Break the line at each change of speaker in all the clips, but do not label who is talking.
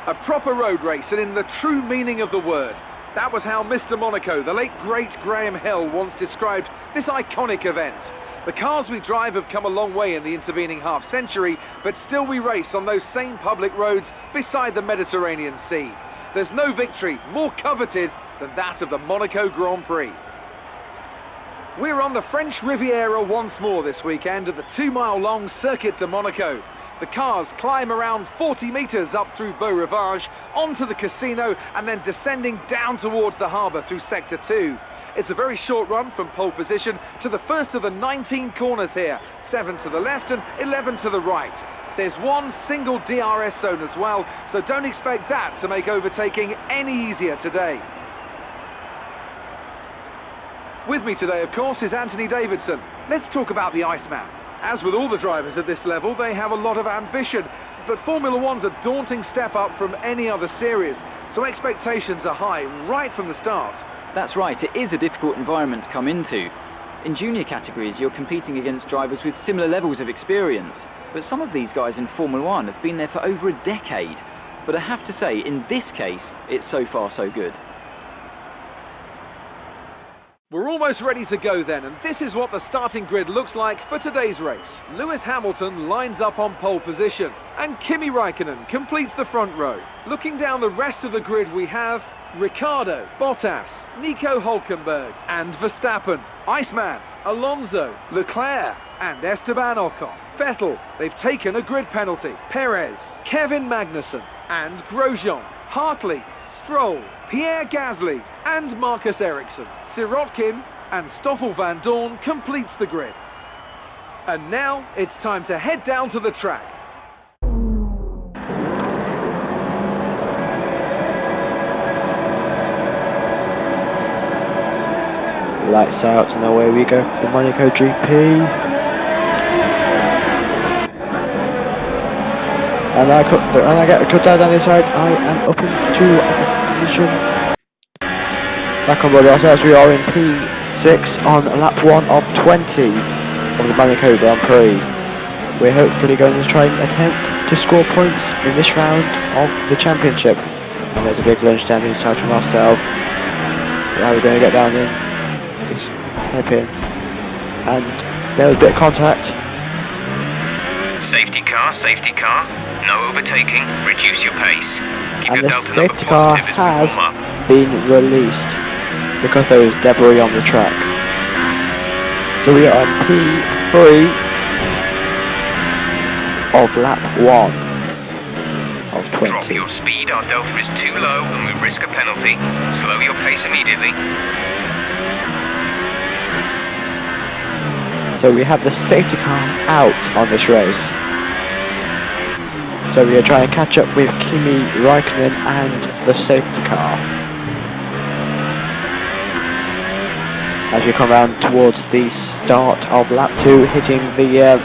A proper road race, and in the true meaning of the word. That was how Mr. Monaco, the late great Graham Hill, once described this iconic event. The cars we drive have come a long way in the intervening half-century, but still we race on those same public roads beside the Mediterranean Sea. There's no victory more coveted than that of the Monaco Grand Prix. We're on the French Riviera once more this weekend at the 2-mile-long Circuit de Monaco. The cars climb around 40 metres up through Beau Rivage, onto the casino, and then descending down towards the harbour through Sector 2. It's a very short run from pole position to the first of the 19 corners here, 7 to the left and 11 to the right. There's one single DRS zone as well, so don't expect that to make overtaking any easier today. With me today, of course, is Anthony Davidson. Let's talk about the Iceman. As with all the drivers at this level, they have a lot of ambition, but Formula One's a daunting step up from any other series, so expectations are high right from the start.
That's right, it is a difficult environment to come into. In junior categories, you're competing against drivers with similar levels of experience, but some of these guys in Formula One have been there for over a decade. But I have to say, in this case, it's so far so good.
We're almost ready to go then, and this is what the starting grid looks like for today's race. Lewis Hamilton lines up on pole position, and Kimi Raikkonen completes the front row. Looking down the rest of the grid, we have Ricciardo, Bottas, Nico Hülkenberg and Verstappen, Iceman, Alonso, Leclerc and Esteban Ocon. Vettel, they've taken a grid penalty. Perez, Kevin Magnussen and Grosjean, Hartley, Stroll, Pierre Gasly and Marcus Ericsson. Sirotkin and Stoffel van Dorn completes the grid. And now it's time to head down to the track.
Lights out and away we go for the Monaco GP. And I get a cut out down the side. I am up into position. Back on board ourselves, we are in P6 on lap 1 of 20 of the Monaco Grand Prix. We're hopefully going to try and attempt to score points in this round of the championship. And there's a big lunge down inside from ourselves. Now we're going to get down in. Just hairpin. And there was a bit of contact.
Safety car. No overtaking. Reduce your pace. Keep your delta
the safety car has been released because there was debris on the track. So we are on P3 of lap 1 of 20.
Drop your speed, our delta is too low and we risk a penalty. Slow your pace immediately.
So we have the safety car out on this race. So we are trying to catch up with Kimi Raikkonen and the safety car. As we come round towards the start of lap 2, hitting the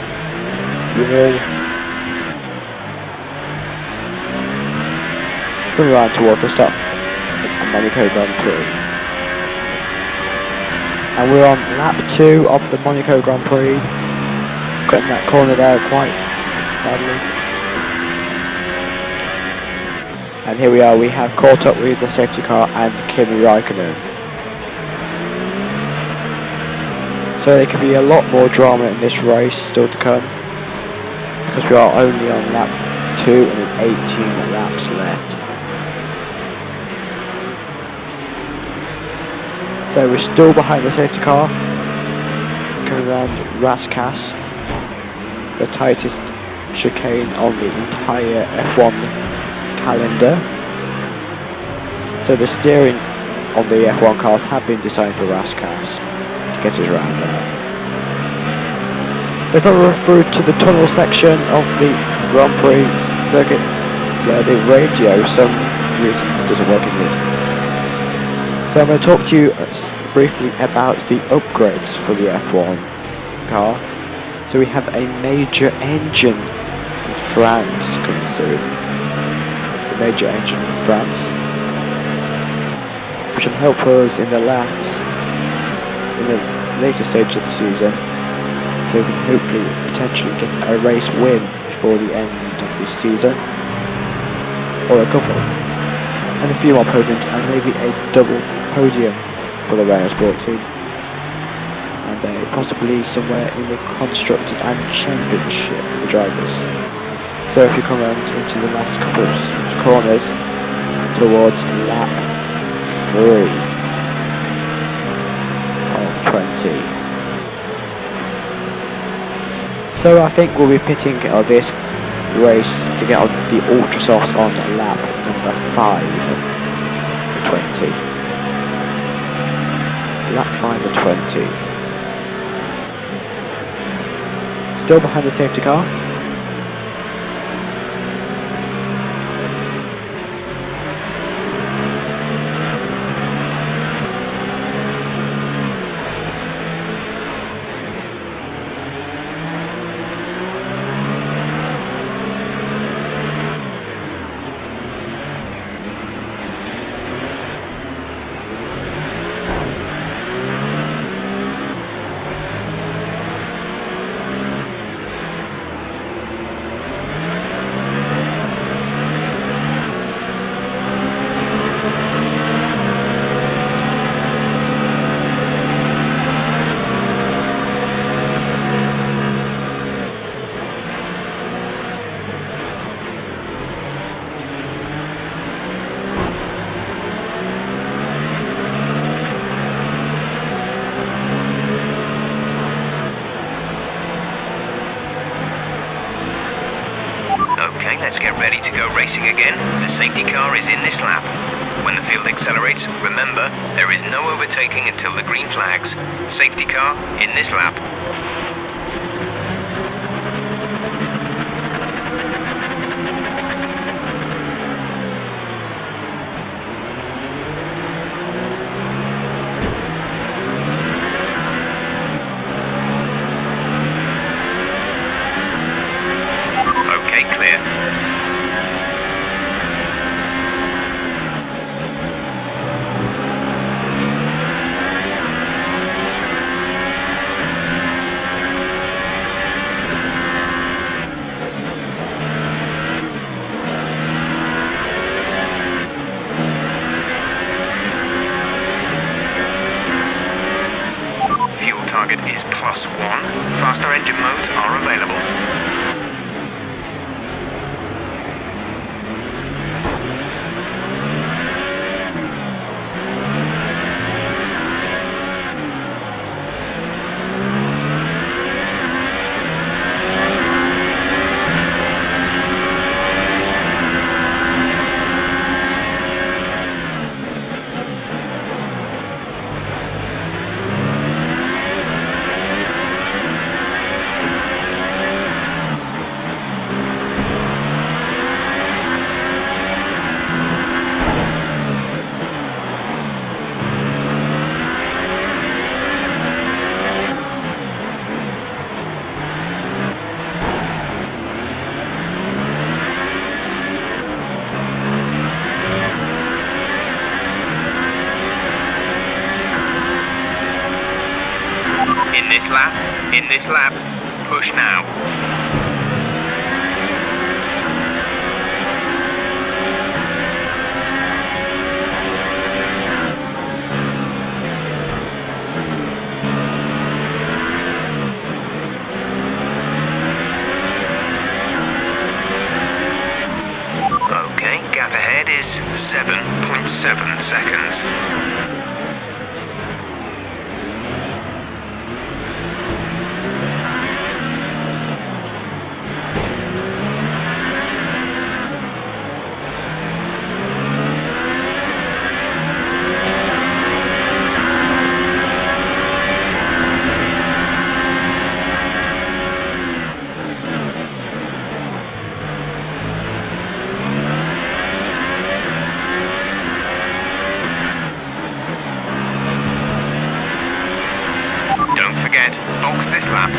coming round towards the start of Monaco Grand Prix. And we're on lap 2 of the Monaco Grand Prix. Cutting that corner there quite badly. And here we are, we have caught up with the safety car and Kimi Raikkonen. So there could be a lot more drama in this race still to come, because we are only on lap 2 and there's 18 laps left. So we're still behind the safety car, going around Raskas, the tightest chicane on the entire F1 calendar. So the steering on the F1 cars have been designed for Raskas. Get us around there. If I run through to the tunnel section of the Grand Prix circuit, the radio for some reason doesn't work in here. So I'm going to talk to you briefly about the upgrades for the F1 car. So we have a major engine in France coming soon. The major engine in France, which will help us in the later stage of the season, so we can hopefully potentially get a race win before the end of the season. or a couple, and a few more podiums, and maybe a double podium for the Renault Sport team, and possibly somewhere in the constructors and championship for the drivers. So if you come around into the last couple of corners towards lap 3 of 20. So I think we'll be pitting this race to get on the ultra softs on lap number 5 of 20. Lap 5 of 20. Still behind the safety car.
Okay, let's get ready to go racing again. The safety car is in this lap. When the field accelerates, remember, there is no overtaking until the green flags. Safety car in this lap. Target is +1. Faster engine modes are available. In this lap, push now. Okay, gap ahead is 7.7 seconds. Box this lap.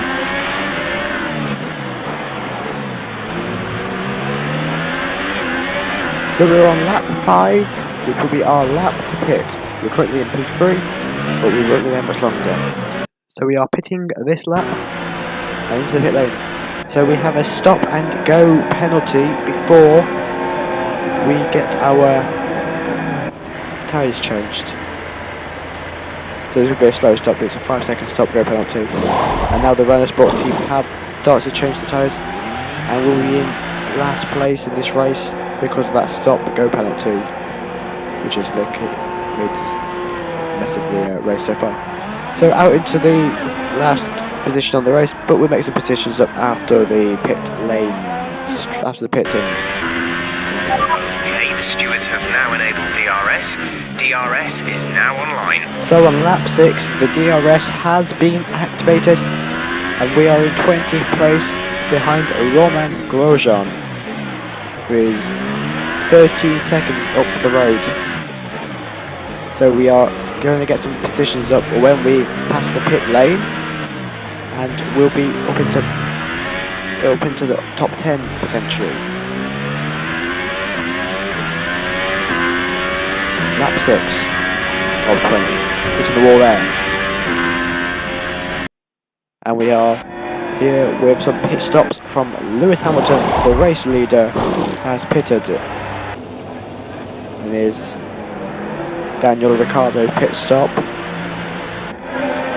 So we're on lap 5, which will be our lap to pit. We're currently in P3, but we won't be there much longer. So we are pitting this lap and into the pit lane. So we have a stop and go penalty before we get our tyres changed. So this will be a slow stop, it's a 5-second stop, go penalty. And now the Renault Sport team have started to change the tyres and will be in last place in this race because of that stop, go penalty, which has made mess of the race so far. So out into the last position on the race, but we'll make some positions up after the pit lane, after the pitting.
Okay, the stewards have now enabled DRS. DRS is now online.
So on lap 6, the DRS has been activated, and we are in 20th place behind Roman Grosjean, who is 13 seconds up the road. So we are going to get some positions up when we pass the pit lane, and we'll be up into the top 10 potentially. Lap 6 of 20, into the wall there. And we are here with some pit stops from Lewis Hamilton, the race leader, has pitted. And is Daniel Ricciardo pit stop.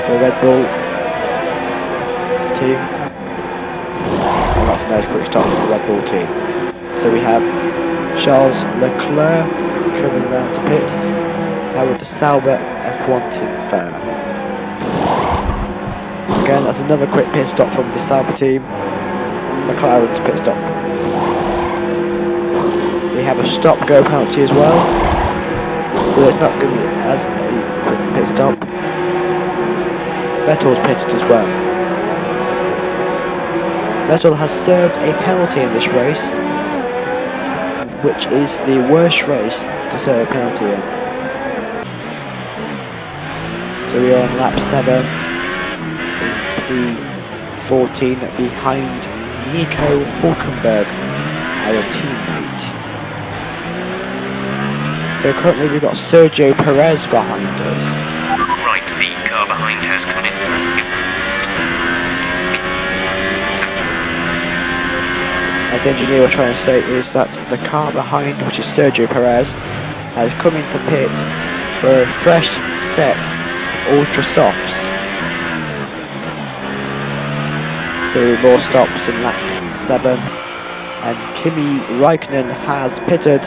The Red Bull team. And that's a nice quick stop for the Red Bull team. So we have Charles Leclerc coming round to pit. Now with the Sauber F1 team there. Again, that's another quick pit stop from the Sauber team. McLaren's pit stop. We have a stop-go penalty as well. So it's not going to be as a quick pit stop. Vettel's pitted as well. Vettel has served a penalty in this race, which is the worst race to serve a penalty in. So we are on lap 7, P14 behind Nico Hülkenberg, our teammate. So currently we've got Sergio Perez behind us.
Right, the car behind has come in.
As the engineer was trying to say is that the car behind, which is Sergio Perez, has come into pit for a fresh set of ultra softs. So more stops in lap 7, and Kimi Räikkönen has pitted.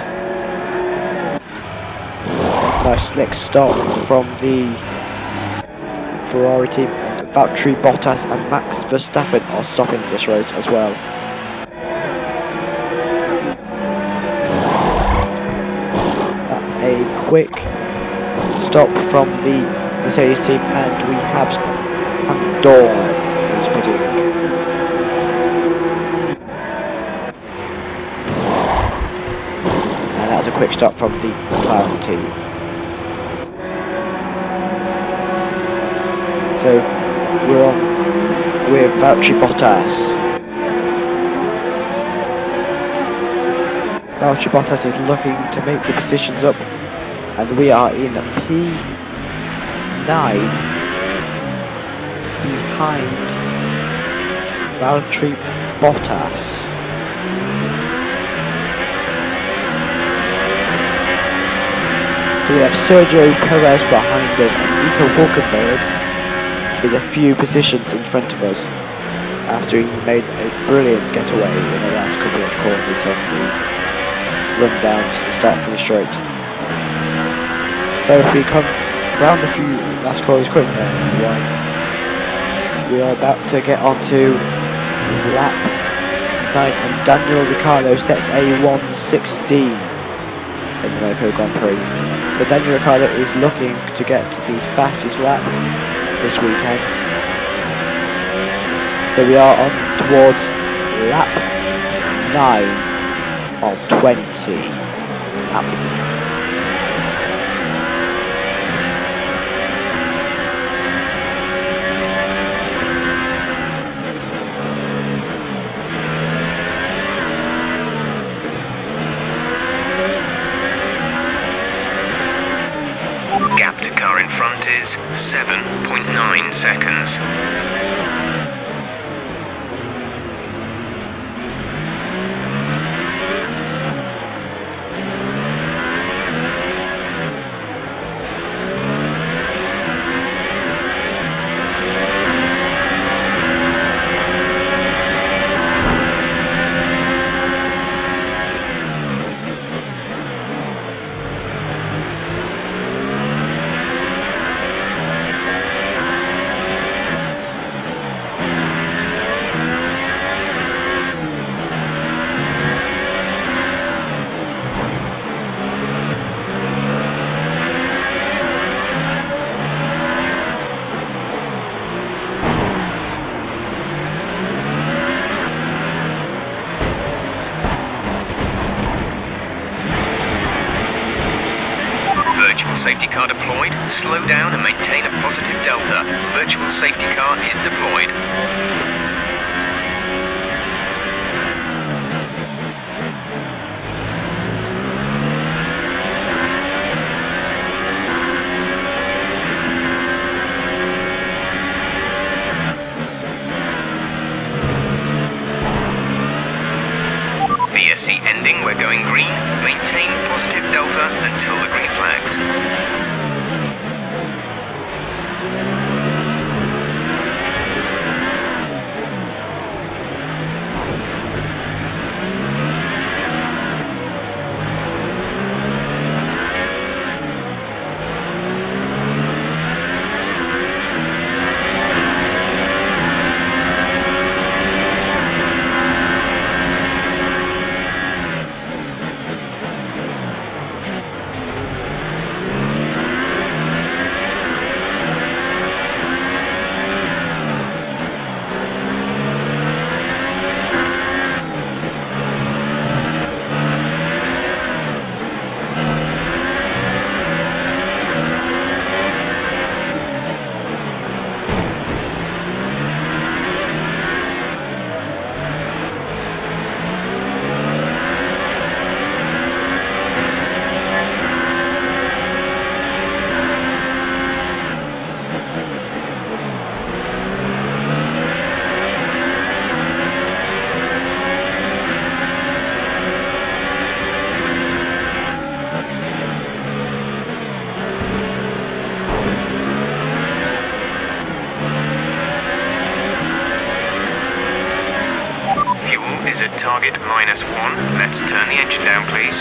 Nice slick stop from the Ferrari team, and Valtteri Bottas and Max Verstappen are stopping this race as well. That's a quick stop from the Mercedes team, and we have Andor who's pitting. And that's a quick stop from the McLaren team. So we're on with Valtteri Bottas. Valtteri Bottas is looking to make the positions up, and we are in P9 behind Valtteri Bottas. So we have Sergio Perez behind us and Nico Hülkenberg is a few positions in front of us after he made a brilliant getaway in the last couple of corners on the run down to the start from the straight. So if we come round a few last corners quick now, we are about to get onto lap 9, and Daniel Ricciardo sets a 1:16 in the Monaco Grand Prix. But Daniel Ricciardo is looking to get the fastest lap this weekend. So we are on towards lap 9 of 20.
Gap to car in front is 7.9 seconds. Virtual safety car deployed. Slow down and maintain a positive delta. Virtual safety car is deployed. VSC ending, we're going green. Maintain positive delta until the green flags. Target -1. Let's turn the engine down, please.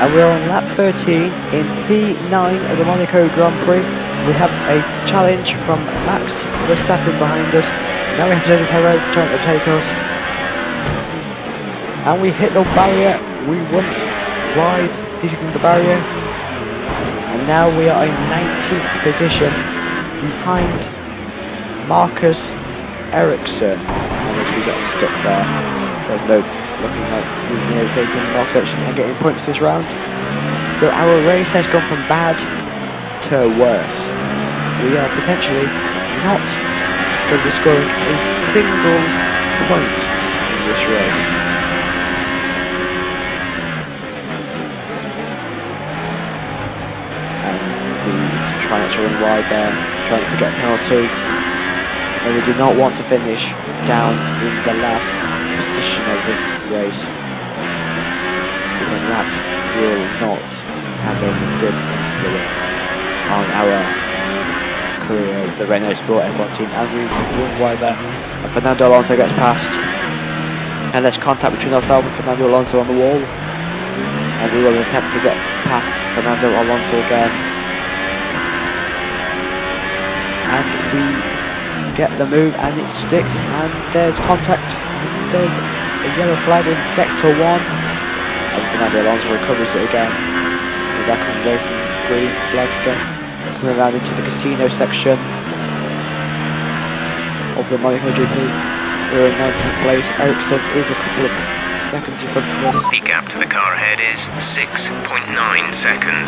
And we're on lap 13 in P9 of the Monaco Grand Prix. We have a challenge from Max Verstappen behind us. Now we have Sergio Perez trying to take us. And we hit the barrier. We went wide, hitting the barrier. And now we are in 19th position behind Marcus Ericsson. And we got stuck there. There's no looking like we've nearly taken the north section and getting points this round. So our race has gone from bad to worse. We are potentially not going to be scoring a single point in this race. And we try not to run wide there, trying to get a penalty. And we do not want to finish down in the last position of this race, because that will not have any good influence on our career as the Renault Sport F1 team. And we run wide there, and Fernando Alonso gets past, and there's contact between ourselves and Fernando Alonso on the wall, and we will attempt to get past Fernando Alonso again, and we get the move, and it sticks, and there's contact, and there's a yellow flag in sector 1, and Fernando Alonso recovers it again. We're back on racing green flag again, coming around into the casino section of the Monaco GP. We're in 19th place. Ericsson is a couple of seconds in front of us.
The gap to the car ahead is 6.9 seconds.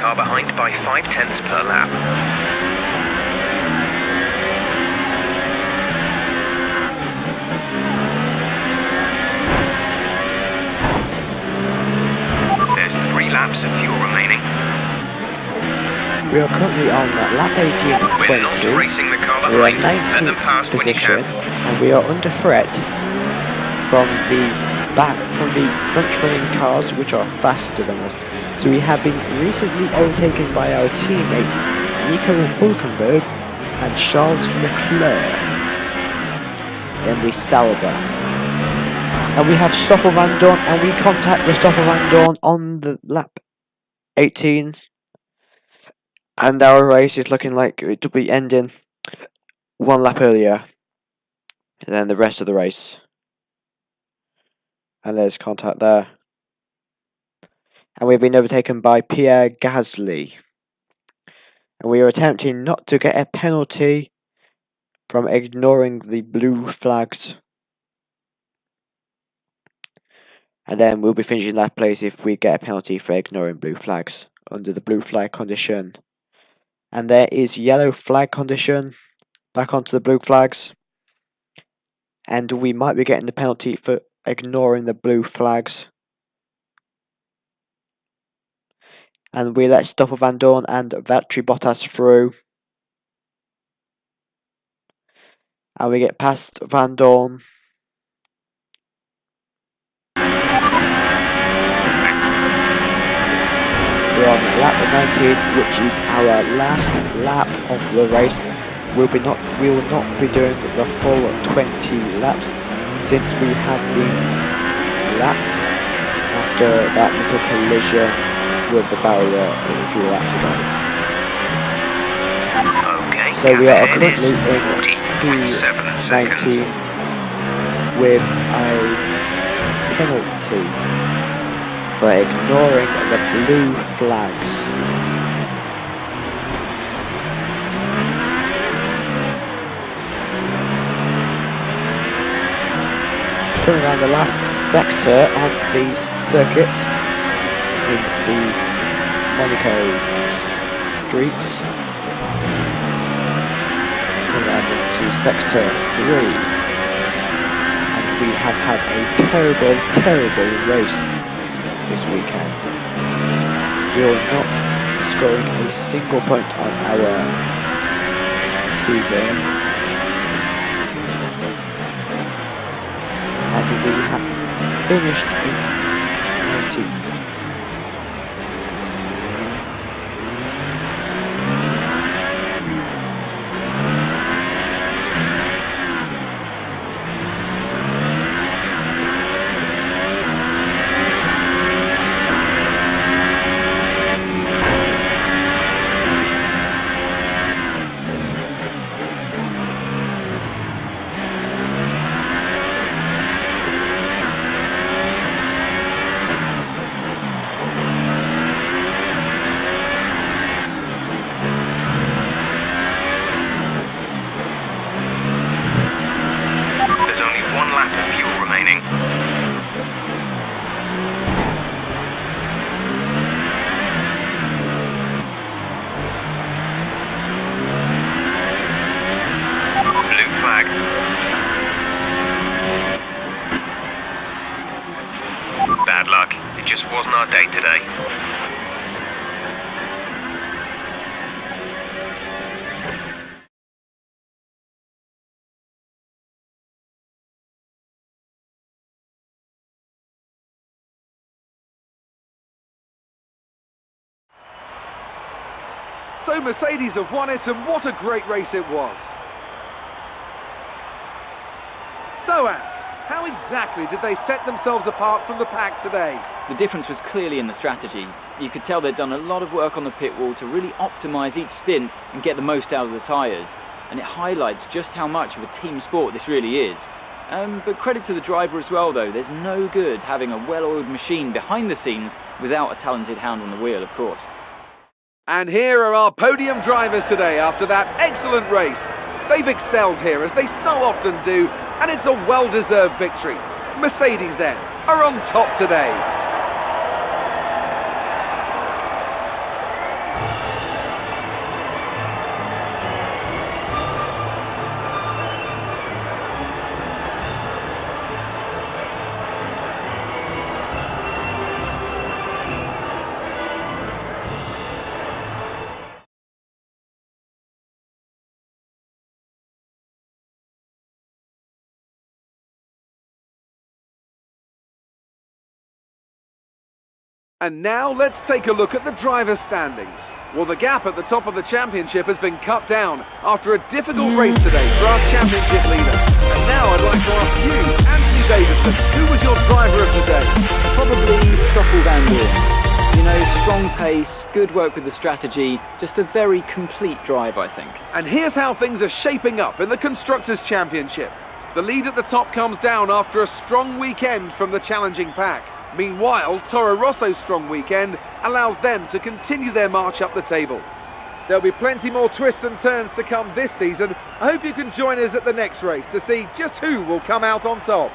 car behind by 0.5 per lap. There's 3 laps of fuel remaining.
We are currently on lap 18 of 20.
We're not racing the car
We are
behind. Let them
19th
pass when you
position,
can.
and we are under threat from the French-running cars, which are faster than us. So we have been recently overtaken by our teammates Nico Hulkenberg and Charles Leclerc in the Sauber. And we have Stoffel Van Dorn, and we contact the Stoffel Van Dorn on the lap 18. And our race is looking like it will be ending 1 lap earlier than the rest of the race. And there's contact there. And we've been overtaken by Pierre Gasly. And we are attempting not to get a penalty from ignoring the blue flags. And then we'll be finishing last place if we get a penalty for ignoring blue flags under the blue flag condition. And there is yellow flag condition. Back onto the blue flags. And we might be getting the penalty for ignoring the blue flags. And we let Stoffel Van Dorn and Valtteri Bottas through. And we get past Van Dorn. We're on lap 19, which is our last lap of the race. We will not be doing the full 20 laps since we have been lapped after that little collision with the barrier a few laps ago.
Okay,
So we are currently in
40.7 seconds.
P19 with a penalty for ignoring the blue flags. Coming around the last sector of the circuit in the Monaco streets. Coming around into sector 3. And we have had a terrible race this weekend. We are not scoring a single point on our season. And we have finished in 19th.
Bad luck. It just wasn't our day today.
So Mercedes have won it, and what a great race it was. So, Ant, how exactly did they set themselves apart from the pack today?
The difference was clearly in the strategy. You could tell they'd done a lot of work on the pit wall to really optimise each stint and get the most out of the tyres. And it highlights just how much of a team sport this really is. But credit to the driver as well, though. There's no good having a well-oiled machine behind the scenes without a talented hound on the wheel, of course.
And here are our podium drivers today after that excellent race. They've excelled here, as they so often do, and it's a well-deserved victory. Mercedes, then, are on top today. And now let's take a look at the driver's standings. Well, the gap at the top of the championship has been cut down after a difficult race today for our championship leader. And now I'd like to ask you, Anthony Davidson, who was your driver of the day?
Probably Stoffel Van Dorn. You know, strong pace, good work with the strategy, just a very complete drive, I think.
And here's how things are shaping up in the Constructors' Championship. The lead at the top comes down after a strong weekend from the challenging pack. Meanwhile, Toro Rosso's strong weekend allows them to continue their march up the table. There'll be plenty more twists and turns to come this season. I hope you can join us at the next race to see just who will come out on top.